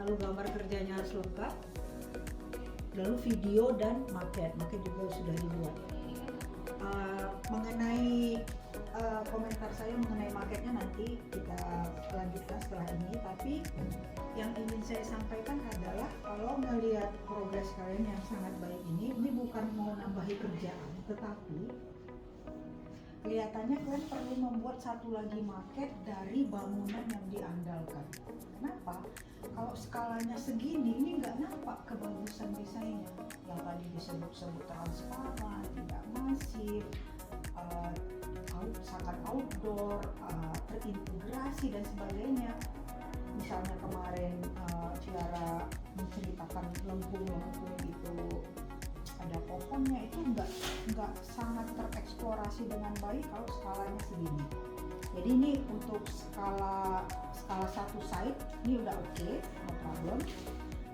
lalu gambar kerjanya harus lengkap, lalu video dan market juga sudah dibuat. Mengenai komentar saya mengenai marketnya nanti kita lanjutkan setelah ini, tapi yang ingin saya sampaikan adalah kalau melihat progres kalian yang sangat baik ini bukan mau nambahi kerjaan, tetapi kelihatannya kalian perlu membuat satu lagi market dari bangunan yang diandalkan. Kenapa? Kalau skalanya segini, ini nggak nampak kebagusan desainnya. Yang tadi disebut-sebut transparan, tidak masif, sangat outdoor, terintegrasi dan sebagainya. Misalnya kemarin Ciara menceritakan lengkung-lengkung itu ada pohonnya, itu nggak sangat tereksplorasi dengan baik kalau skalanya segini. Jadi ini untuk skala satu site ini udah oke, no problem.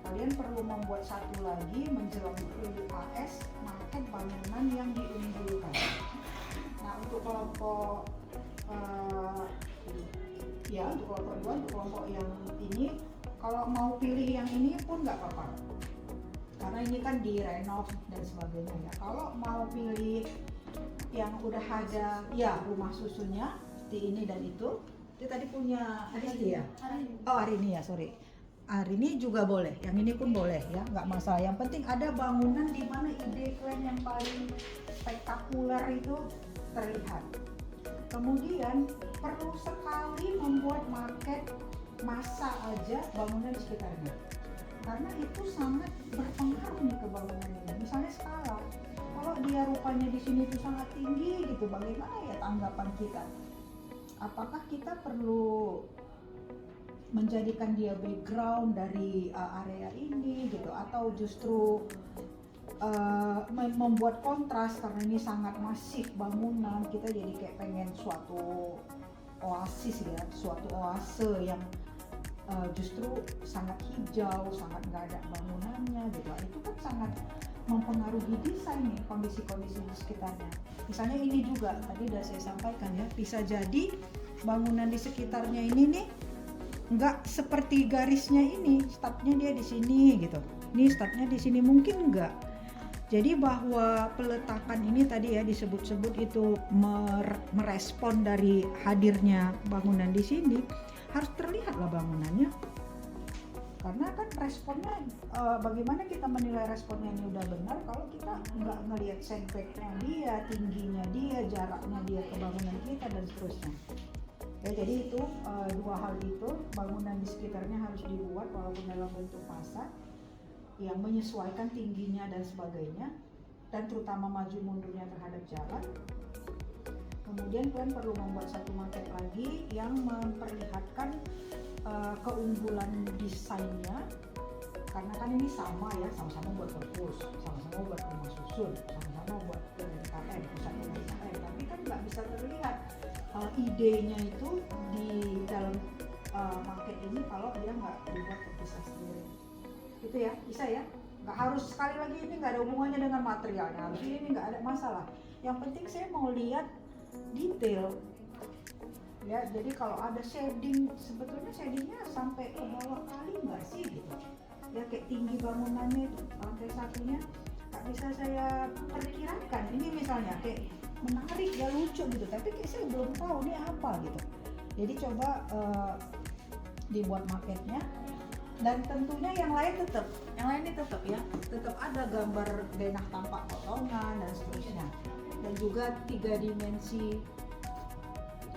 Kalian perlu membuat satu lagi menjelang UAS market bangunan yang diunggulkan. Nah untuk kelompok untuk kelompok 2, untuk kelompok yang ini, kalau mau pilih yang ini pun nggak apa-apa, karena ini kan direnov dan sebagainya ya. Kalau mau pilih yang udah ada ya rumah susunnya di ini dan itu tadi punya Aristi ya? Arini ya, sorry. Arini juga boleh, yang ini pun boleh ya, nggak masalah. Yang penting ada bangunan di mana ide kalian yang paling spektakuler itu terlihat. Kemudian perlu sekali membuat market masa aja bangunan di sekitarnya, karena itu sangat berpengaruh nih ke bangunan ini. Misalnya skala, kalau dia rupanya di sini itu sangat tinggi gitu, bagaimana ya tanggapan kita? Apakah kita perlu menjadikan dia background dari area ini gitu, atau justru membuat kontras karena ini sangat masif bangunan, kita jadi kayak pengen suatu oasis ya, suatu oase yang justru sangat hijau, sangat nggak ada bangunannya gitu. Itu kan sangat mempengaruhi desain nih, kondisi-kondisi di sekitarnya. Misalnya ini juga tadi udah saya sampaikan ya, bisa jadi bangunan di sekitarnya ini nih nggak seperti garisnya ini, startnya dia di sini gitu, ini startnya di sini, mungkin nggak. Jadi bahwa peletakan ini tadi ya disebut-sebut itu merespon dari hadirnya bangunan di sini, harus terlihatlah bangunannya. Karena kan responnya, bagaimana kita menilai responnya ini udah benar kalau kita nggak ngelihat setbacknya dia, tingginya dia, jaraknya dia ke bangunan kita dan seterusnya. Ya, jadi itu dua hal itu, bangunan di sekitarnya harus dibuat walaupun dalam bentuk fasad yang menyesuaikan tingginya dan sebagainya, dan terutama maju mundurnya terhadap jalan. Kemudian kalian perlu membuat satu market lagi yang memperlihatkan keunggulan desainnya, karena kan ini sama ya, sama-sama buat perpus, sama-sama buat rumah susun, sama-sama buat UMKM, pusat UMKM, tapi kan nggak bisa terlihat idenya itu di dalam market ini kalau dia nggak dibuat terpisah sendiri. Itu ya, bisa ya, nggak harus sekali lagi ini nggak ada hubungannya dengan materialnya, harus ini nggak ada masalah. Yang penting saya mau lihat detail ya. Jadi kalau ada shading, sebetulnya shadingnya sampai ke bawah kali nggak sih gitu ya, kayak tinggi bangunannya itu lantai satunya nggak bisa saya perkirakan. Ini misalnya kayak menarik ya, lucu gitu, tapi kayak saya belum tahu ini apa gitu. Jadi coba dibuat marketnya. Dan tentunya yang lain ini tetap ya, tetap ada gambar denah tampak potongan dan seterusnya, dan juga 3 dimensi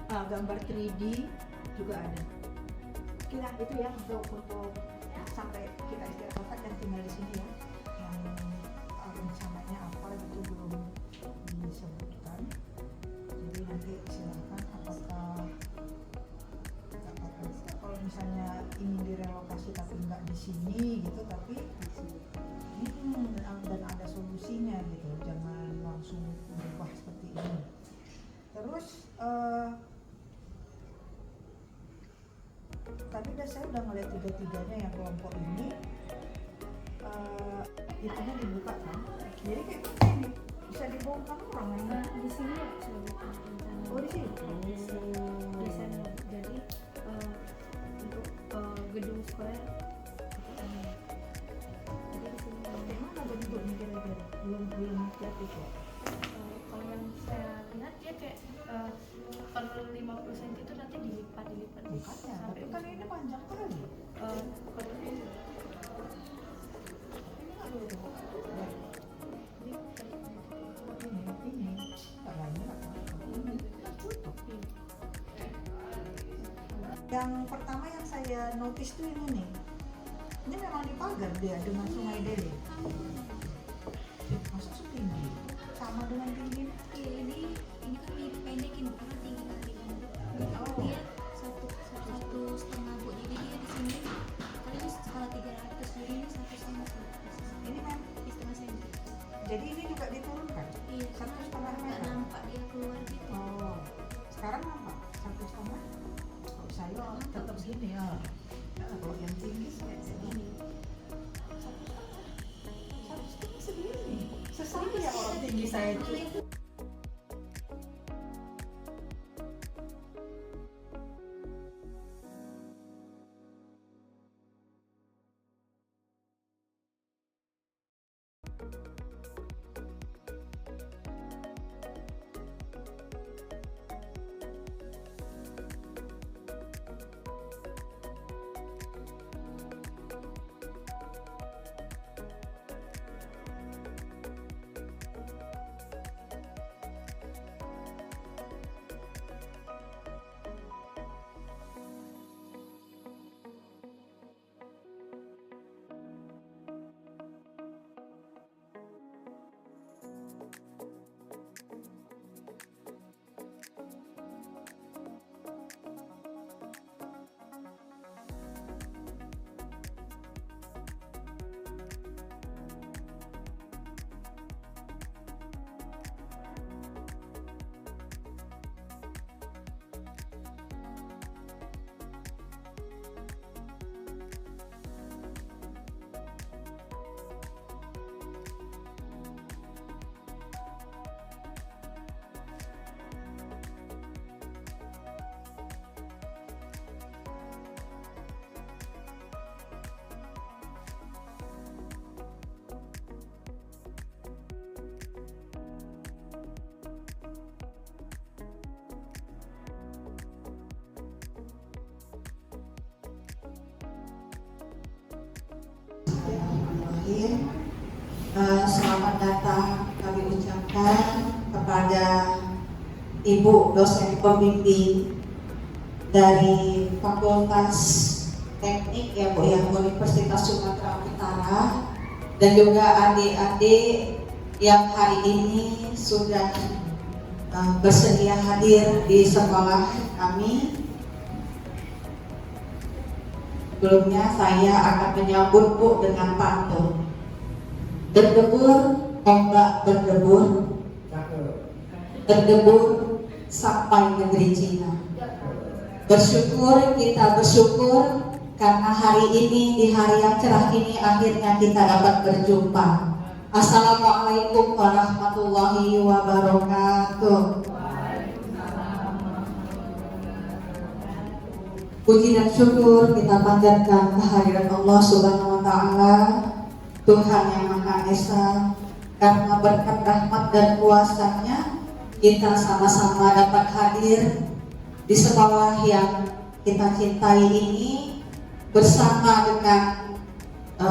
gambar 3D juga ada. Kira itu ya untuk sampai kita istirahat dan tinggal di sini ya. Yang rencananya apa gitu belum disebutkan. Jadi nanti silakan apakah kalau misalnya ingin direlokasi tapi nggak di sini gitu, tapi di sini dan ada solusinya gitu, jangan langsung berubah seperti ini. Terus tadi saya udah ngeliat tiga-tiganya yang kelompok ini itunya dibuka kan, jadi kayak gini bisa dibongkar orang yang di sini ya sudah bukan rencana. Oh di sini. Desain jadi untuk gedung sekolah gimana bentuknya kira-kira? Belum jadi kok. Kalau yang saya lihat dia kayak per 50 cm itu nanti dilipat Makanya, tapi kan ini panjang kali. per Ini aduh, ini nggak banyak ini tutup. Yang pertama yang saya notice tuh ini nih, ini memang dipagar dia dengan Sungai Deli. Masa setinggi? Sama dengan tinggi? Iya, ini kan dipendekin karena tinggi kali kan. Oh. Dia satu setengah bu, jadi dia di sini kali ini skala 300, jadi ini 1,1 Ini kan, di setengah senti. jadi ini juga diturunkan? Iya, 1,5 nggak meter? nampak dia keluar gitu. Oh, sekarang apa? 1,5? Kalau saya tetap gini ya. Ya, kalau yang tinggi Kayak segini. 1,5 segini. Sesama ya orang tinggi saya itu. Selamat datang kami ucapkan kepada Ibu dosen pembimbing dari Fakultas Teknik ya Bu ya, Universitas Sumatera Utara, dan juga adik-adik yang hari ini sudah bersedia hadir di sekolah kami. Sebelumnya saya akan menyambut Bu dengan pantun. Berdebur, ombak berdebur, berdebur sampai negeri Cina. Bersyukur, kita bersyukur karena hari ini, di hari yang cerah ini, akhirnya kita dapat berjumpa. Assalamualaikum warahmatullahi wabarakatuh. Puji dan syukur kita panjatkan kehadirat Allah Subhanahu wa Ta'ala, Tuhan yang Maha Esa, karena berkat rahmat dan kuasa-Nya kita sama-sama dapat hadir di sekolah yang kita cintai ini bersama dengan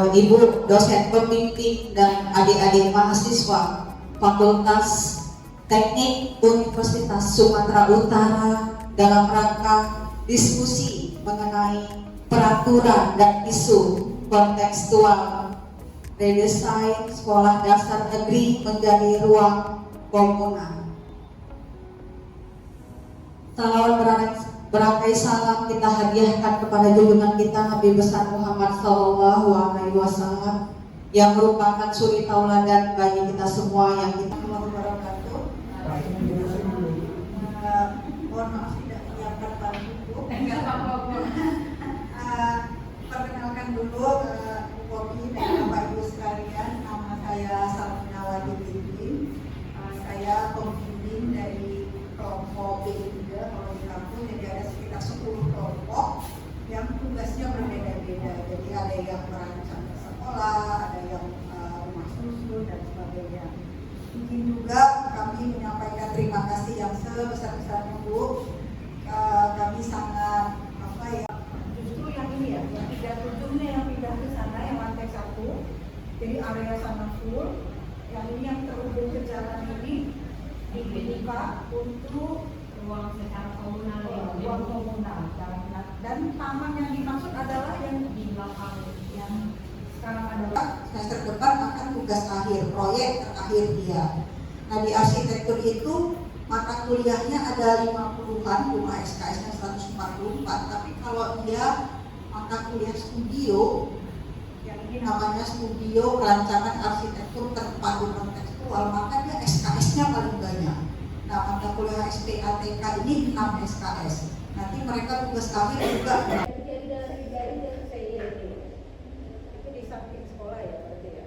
Ibu dosen pembimbing dan adik-adik mahasiswa Fakultas Teknik Universitas Sumatera Utara dalam rangka diskusi mengenai peraturan dan isu kontekstual redesain sekolah dasar negeri menjadi ruang komunal. Salawat berangkai salam kita hadiahkan kepada junjungan kita Nabi besar Muhammad SAW yang merupakan suri tauladan bagi kita semua yang kita wabarakatuh. Mohon maaf tidak menyiapkan pantun. Enggak apa-apa. Perkenalkan dulu Kopi dan Bapak Ibu sekalian, nama saya Sarmina Wadidin. Saya pembimbing dari kelompok B3 kalau di kampung, jadi ada sekitar 10 kelompok yang tugasnya berbeda-beda. Jadi ada yang merancang sekolah, ada yang rumah Ya. Mungkin juga kami menyampaikan terima kasih yang sebesar-besarnya Bu. Kami sangat justru yang ini ya, yang 37-nya yang pindah ke sana yang lantai 1, jadi area sana full. Yang ini yang terhubung ke jalan ini dibuka untuk ruang secara komunal ruang komunal. Dan taman yang dimaksud adalah yang di belakang yang sekarang adalah semester depan akan tugas akhir, proyek terakhir dia. Nah di arsitektur itu mata kuliahnya ada 50-an, cuma SKS-nya 144, tapi kalau dia mata kuliah studio, yang ini namanya studio perancangan arsitektur terpadu kontekstual, maka dia SKS-nya paling banyak. Nah mata kuliah SPATK ini 6 SKS. Nanti mereka tugas akhir juga. Itu di samping sekolah ya berarti ya.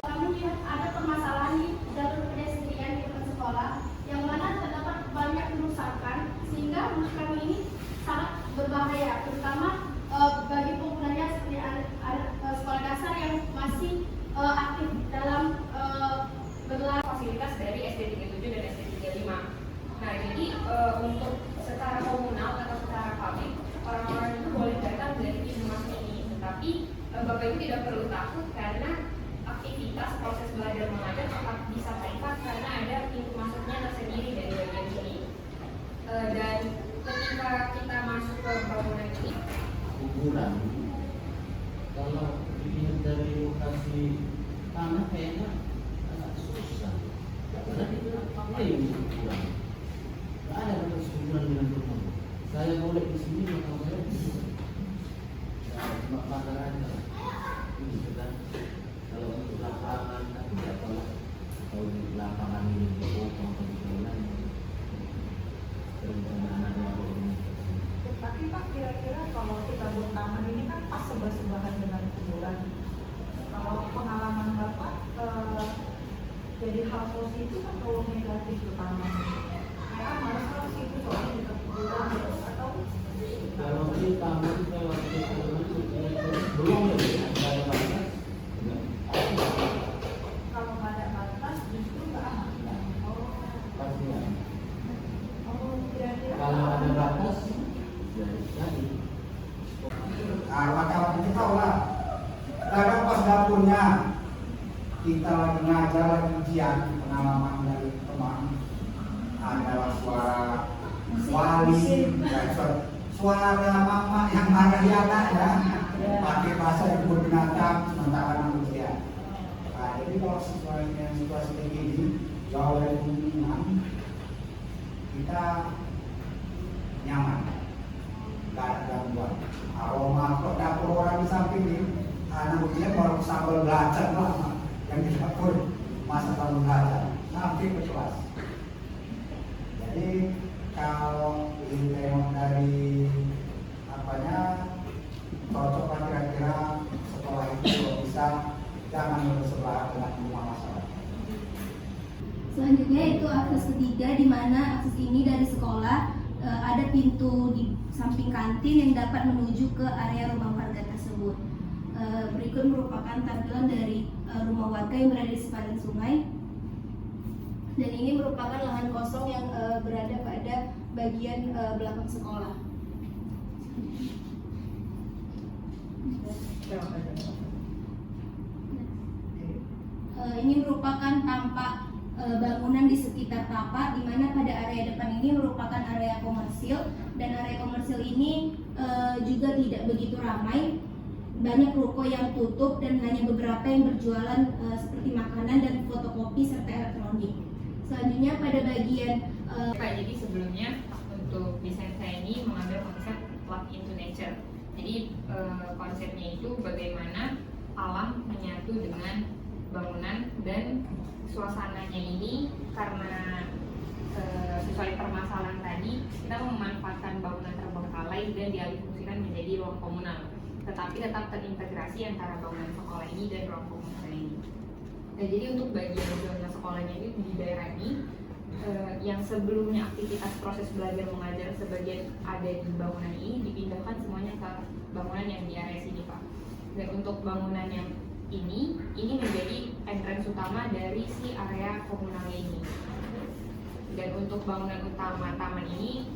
Kami melihat ada permasalahan di jalur pedestrian di depan sekolah yang mana terdapat banyak kerusakan sehingga menurut kami ini sangat berbahaya, terutama bagi penggunanya seperti sekolah dasar yang masih aktif dalam berlaku fasilitas dari SD 37 dan SD 35. Nah, jadi untuk secara komunal atau secara publik, orang-orang itu boleh datang dari pintu masuk ini. Tetapi Bapak Ibu tidak perlu takut karena aktivitas proses belajar mengajar tetap bisa privat karena ada pintu masuknya tersendiri dari bagian sini. Dan ketika kita masuk ke bangunan ini, kuburan. Kalau dilihat dari lokasi tanah kayaknya agak susah. Karena itu klaim kuburan. Tidak ada bekas kuburan dengan rumah. Saya boleh di sini maka saya cuma pagar aja. Ini kan kalau untuk lapangan tapi tidak tahu kalau di lapangan ini dipotong atau di perencanaannya ini. Tapi Pak, kira-kira kalau kita buat taman ini kan pas sebelah-sebelahan dengan kuburan. Kalau pengalaman Bapak jadi hal positif atau negatif ke taman? Ya, malah kalau situ soalnya dekat kuburan atau Kalau di taman saya waktu itu belum ada batas. kalau nggak ada batas justru nggak aman. Pasti ada. Kira-kira Kalau ada batas, jadi. Maka kita tahu lah. Kadang pas dapurnya kita lagi ngajar lagi ujian, pengalaman dari teman adalah suara wali, suara mama yang marah di anaknya, pakai bahasa yang binatang sementara anak ujian. Nah, jadi kalau situasi kayak gini jauh dari kemungkinan kita nyaman, nggak ada gangguan. Aroma kok dapur orang di samping ini, anak ujian baru sambal belajar lama yang di dapur masa sambal belajar sampai ke kelas. Jadi kalau ditengok dari apanya cocok kira-kira sekolah itu kalau bisa jangan berseberangan dengan rumah masyarakat. Selanjutnya itu akses ketiga, di mana akses ini dari sekolah ada pintu di samping kantin yang dapat menuju ke area rumah warga tersebut. Berikut merupakan tampilan dari rumah warga yang berada di sepanjang sungai. Dan ini merupakan lahan kosong yang berada pada bagian belakang sekolah. Ini merupakan tampak bangunan di sekitar tapak, di mana pada area depan ini merupakan area komersil, dan area komersil ini juga tidak begitu ramai. Banyak ruko yang tutup dan hanya beberapa yang berjualan seperti makanan dan fotokopi serta elektronik. Selanjutnya pada bagian Pak, jadi sebelumnya untuk desain saya ini mengambil konsep plug into nature. Jadi konsepnya itu bagaimana alam menyatu dengan bangunan, dan suasananya ini karena sesuai permasalahan tadi kita memanfaatkan bangunan terbengkalai dan dialihfungsikan menjadi ruang komunal, tetapi tetap terintegrasi antara bangunan sekolah ini dan ruang komunal ini. Nah, jadi untuk bagian zona sekolahnya ini di daerah ini yang sebelumnya aktivitas proses belajar mengajar sebagian ada di bangunan ini dipindahkan semuanya ke bangunan yang di area sini, Pak. Dan untuk bangunan yang ini menjadi entrance utama dari si area komunalnya ini. Dan untuk bangunan utama taman ini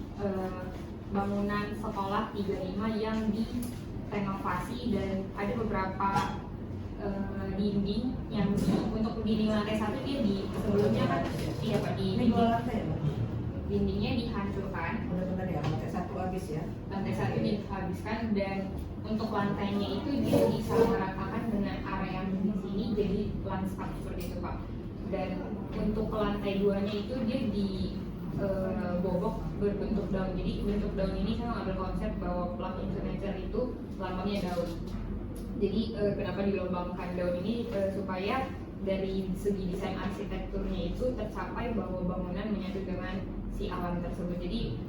bangunan sekolah 35 yang direnovasi dan ada beberapa dinding yang untuk dinding lantai 1 dia di sebelumnya kan iya Pak di dindingnya dihancurkan. Benar-benar ya, lantai 1 habis ya. Lantai 1 dihabiskan dan untuk lantainya itu dia disamaratakan dengan area yang di sini jadi lanskap seperti itu Pak. Dan untuk ke lantai 2-nya itu dia bobok berbentuk daun. Jadi bentuk daun ini saya mengambil konsep bahwa plug into nature itu lambangnya daun. Jadi kenapa dilambangkan daun ini supaya dari segi desain arsitekturnya itu tercapai bahwa bangunan menyatu dengan si alam tersebut. Jadi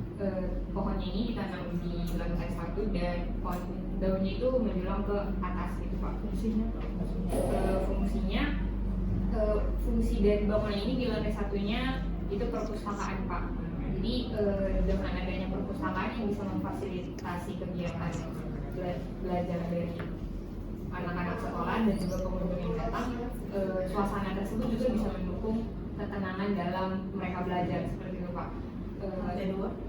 pohonnya ini ditanam di lantai 1 dan pohon daunnya itu menjulang ke atas gitu Pak. Fungsinya Fungsinya fungsi dari bangunan ini di lantai 1-nya itu perpustakaan Pak. Jadi dengan adanya perpustakaan yang bisa memfasilitasi kegiatan belajar dari anak-anak sekolah dan juga pengunjung yang datang, suasana tersebut juga bisa mendukung ketenangan dalam mereka belajar seperti itu Pak.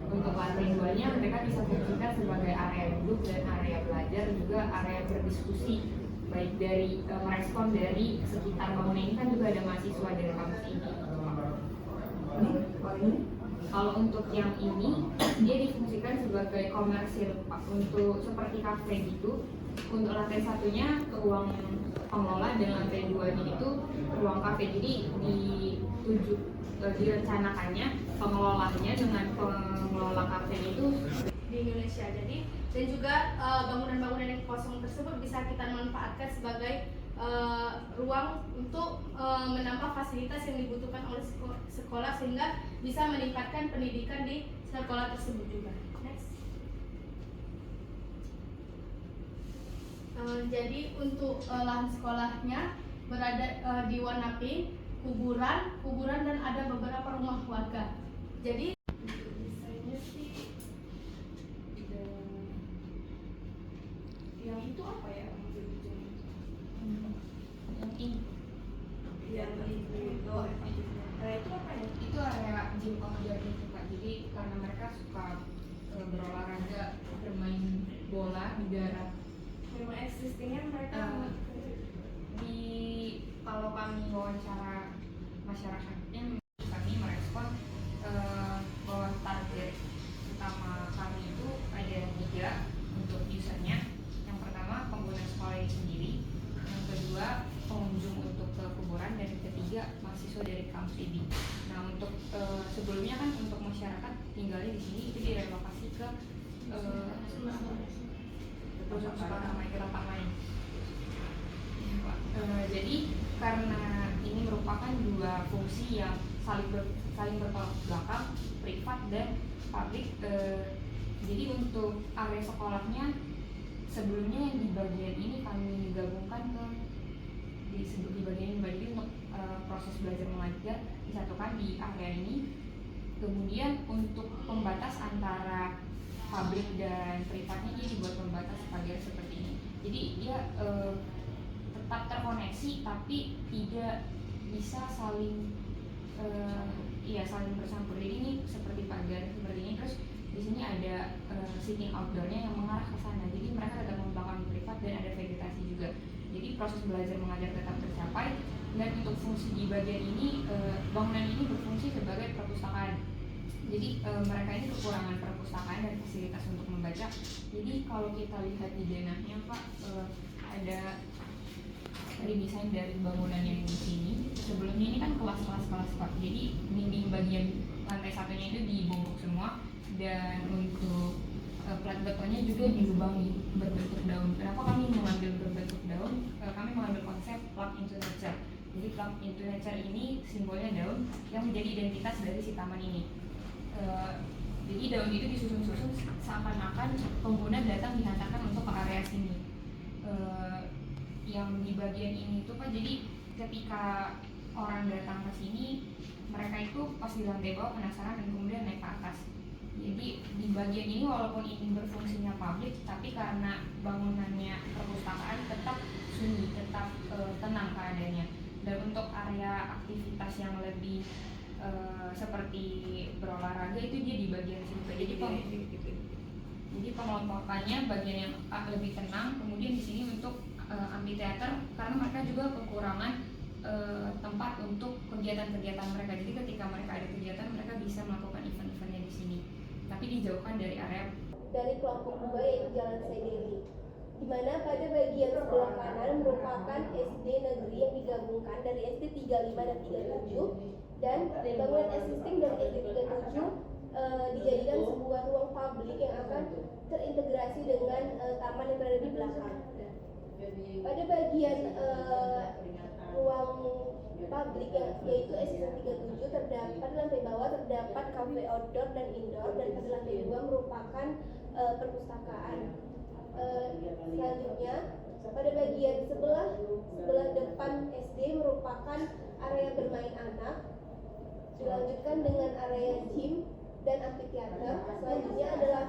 Untuk lantai 2-nya mereka bisa fungsikan sebagai area duduk dan area belajar, juga area berdiskusi baik dari merespon dari sekitar bangunan ini kan juga ada mahasiswa dari kampus ini. Kalau untuk yang ini dia difungsikan sebagai komersil Pak, untuk seperti kafe gitu. Untuk lantai 1-nya ruang pengelola dan lantai 2-nya itu ruang kafe. Jadi direncanakannya pengelolanya dengan pengelola kafe itu di Indonesia. Jadi dan juga bangunan-bangunan yang kosong tersebut bisa kita manfaatkan sebagai ruang untuk menambah fasilitas yang dibutuhkan oleh sekolah sehingga bisa meningkatkan pendidikan di sekolah tersebut juga. Next. Jadi untuk lahan sekolahnya berada di warna pink, kuburan dan ada beberapa rumah warga. Jadi desainnya sih yang itu apa ya? yang ini itu apa ya? itu area gym outdoor itu Pak. Jadi karena mereka suka berolahraga, bermain bola di darat. Memang existingnya mereka Di kalau kami wawancara masyarakatnya, kami merespon bahwa target utama kami itu ada 3 untuk usernya. Yang pertama pengguna sekolah itu sendiri, yang kedua pengunjung untuk ke kuburan, dan yang ketiga mahasiswa dari kampus ini. Nah untuk sebelumnya kan untuk masyarakat tinggalnya di sini itu direlokasi ke tempat lain. Jadi karena ini merupakan 2 fungsi yang saling bertolak belakang, privat dan publik. Jadi untuk area sekolahnya sebelumnya yang di bagian ini kami gabungkan di bagian ini untuk proses belajar mengajar disatukan di area ini. Kemudian untuk pembatas antara publik dan privatnya dia dibuat pembatas pagar seperti ini. Jadi dia tetap terkoneksi tapi tidak bisa saling bercampur. Jadi ini seperti pagar seperti ini. Terus di sini ada sitting outdoornya yang mengarah ke sana. Jadi mereka tetap mengembangkan privat dan ada vegetasi juga. Jadi proses belajar mengajar tetap tercapai. Dan untuk fungsi di bagian ini, bangunan ini berfungsi sebagai perpustakaan. Jadi mereka ini kekurangan perpustakaan dan fasilitas untuk membaca. Jadi kalau kita lihat di denahnya Pak, ada redesain dari bangunan yang di sini. Sebelumnya ini kan kelas-kelas Pak. Jadi dinding bagian lantai 1-nya itu dibongkok semua, dan untuk plat betonnya juga dilubangi berbentuk daun. Kenapa kami mengambil berbentuk daun? Kami mengambil konsep plug into nature. Jadi plug into nature ini simbolnya daun yang menjadi identitas dari si taman ini. Jadi daun itu disusun-susun seakan-akan pengguna datang dihantarkan untuk ke area sini. Yang di bagian ini tuh Pak, jadi ketika orang datang ke sini, mereka itu pas di lantai bawah penasaran dan kemudian naik ke atas. Jadi di bagian ini walaupun ini berfungsinya publik, tapi karena bangunannya perpustakaan tetap sunyi, tetap Dan untuk area aktivitas yang lebih seperti berolahraga itu dia di bagian sini. Jadi pengelompokannya bagian yang lebih tenang. Kemudian di sini untuk amphitheater karena mereka juga kekurangan tempat untuk kegiatan-kegiatan mereka. Jadi ketika mereka ada kegiatan mereka bisa melakukan event-eventnya di sini. Tapi dijauhkan dari area dari kelompok 2 yaitu Jalan Sedeli, di mana pada bagian sebelah kanan merupakan SD negeri yang digabungkan dari SD 35 dan 37 dan bangunan existing dari SD 37 dijadikan sebuah ruang publik yang akan terintegrasi dengan taman yang berada di belakang. Pada bagian ruang publik yaitu SD 37 terdapat di lantai bawah terdapat kafe outdoor dan indoor, dan pada lantai 2 merupakan perpustakaan. Selanjutnya pada bagian sebelah depan SD merupakan area bermain anak, dilanjutkan dengan area gym dan amphitheater. Selanjutnya adalah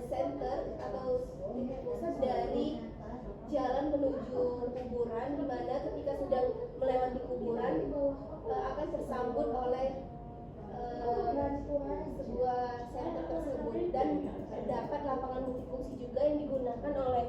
center atau titik pusat dari jalan menuju kuburan, di mana ketika sedang melewati kuburan akan tersambut oleh sebuah center tersebut, dan terdapat lapangan multifungsi juga yang digunakan oleh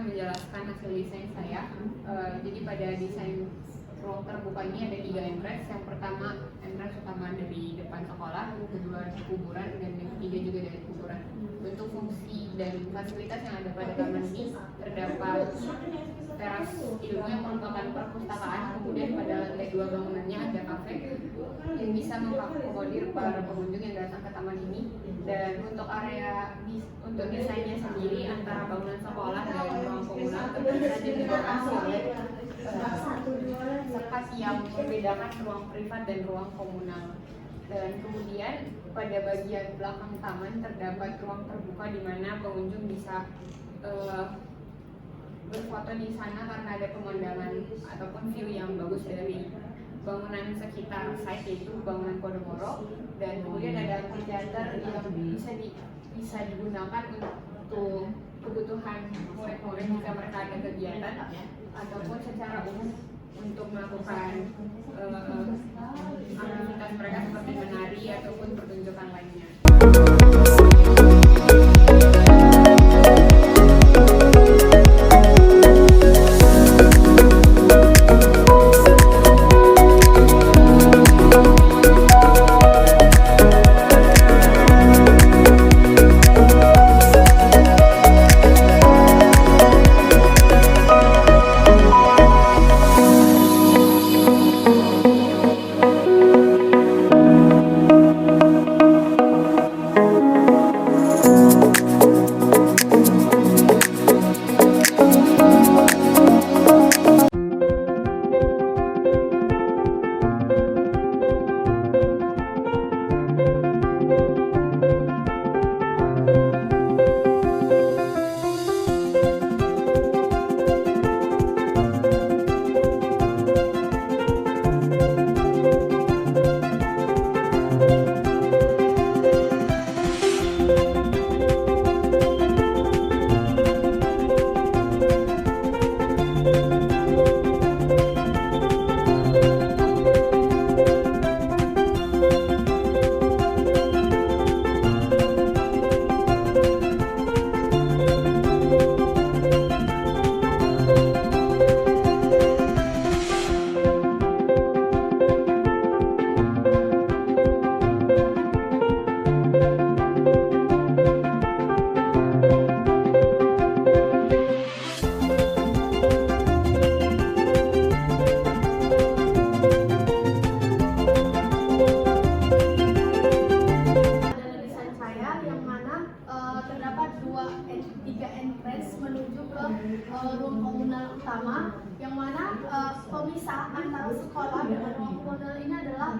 menjelaskan hasil desain saya. Jadi pada desain ruang terbuka ini ada 3 entrance. Yang pertama entrance utama dari depan sekolah, yang kedua kuburan, dan yang ketiga juga dari kuburan. Bentuk fungsi dan fasilitas yang ada pada taman ini terdapat teras ilmu yang merupakan perpustakaan. Kemudian pada lantai 2 bangunannya ada kafe yang bisa mengakomodir para pengunjung yang datang ke taman ini. Dan untuk area untuk desainnya sendiri antara bangunan sekolah dan ruang komunal tentu saja dilengkapi oleh sekat yang membedakan ruang privat dan ruang komunal. Dan kemudian pada bagian belakang taman terdapat ruang terbuka di mana pengunjung bisa berfoto di sana karena ada pemandangan ataupun view yang bagus dari bangunan sekitar site, yaitu bangunan Podomoro. Dan kemudian ada amphitheater yang bisa digunakan untuk kebutuhan murid-murid jika mereka ada kegiatan ataupun secara umum untuk melakukan aktivitas mereka seperti menari ataupun pertunjukan lainnya. ke ruang komunal utama, yang mana pemisah antara sekolah dengan ruang komunal ini adalah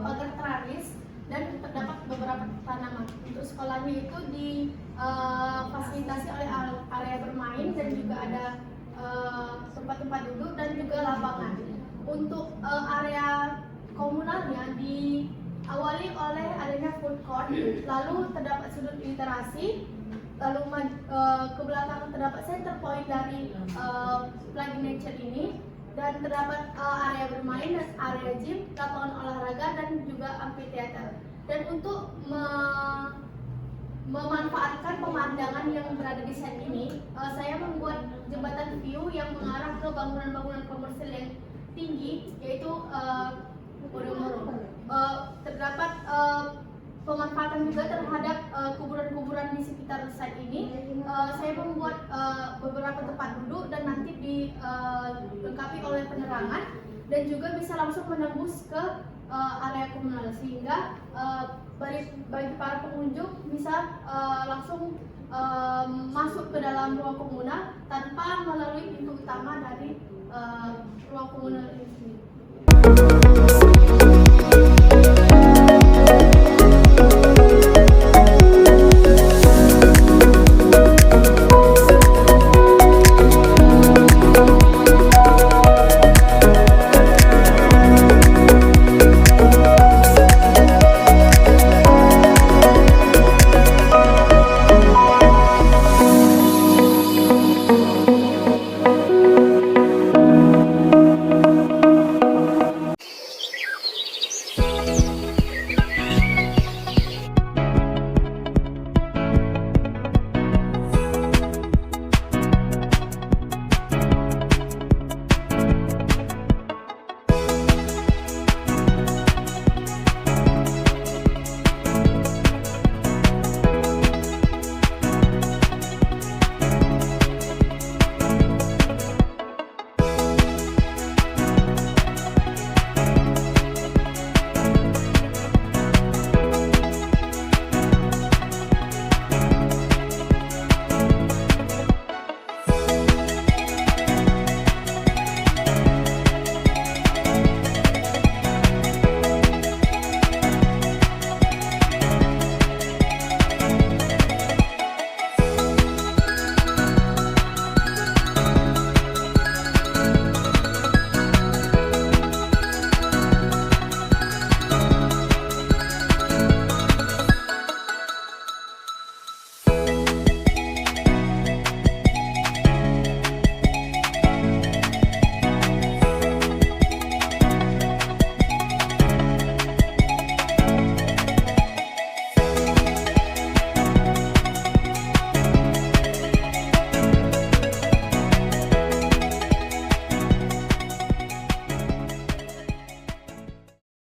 pagar teralis dan terdapat beberapa tanaman. Untuk sekolahnya itu difasilitasi oleh area bermain dan juga ada tempat-tempat duduk dan juga lapangan. Untuk area komunalnya diawali oleh adanya food court, lalu terdapat sudut literasi, lalu ke belakang terdapat center point dari Plug Nature ini, dan terdapat area bermain dan area gym, lapangan olahraga dan juga amphitheater. Dan untuk memanfaatkan pemandangan yang berada di set ini, saya membuat jembatan view yang mengarah ke bangunan-bangunan komersil yang tinggi, yaitu Podomoro. Terdapat pemanfaatan juga terhadap kuburan-kuburan di sekitar site ini. Saya membuat beberapa tempat duduk dan nanti dilengkapi oleh penerangan dan juga bisa langsung menembus ke area komunal, sehingga bagi para pengunjung bisa langsung masuk ke dalam ruang komunal tanpa melalui pintu utama dari ruang komunal ini sendiri.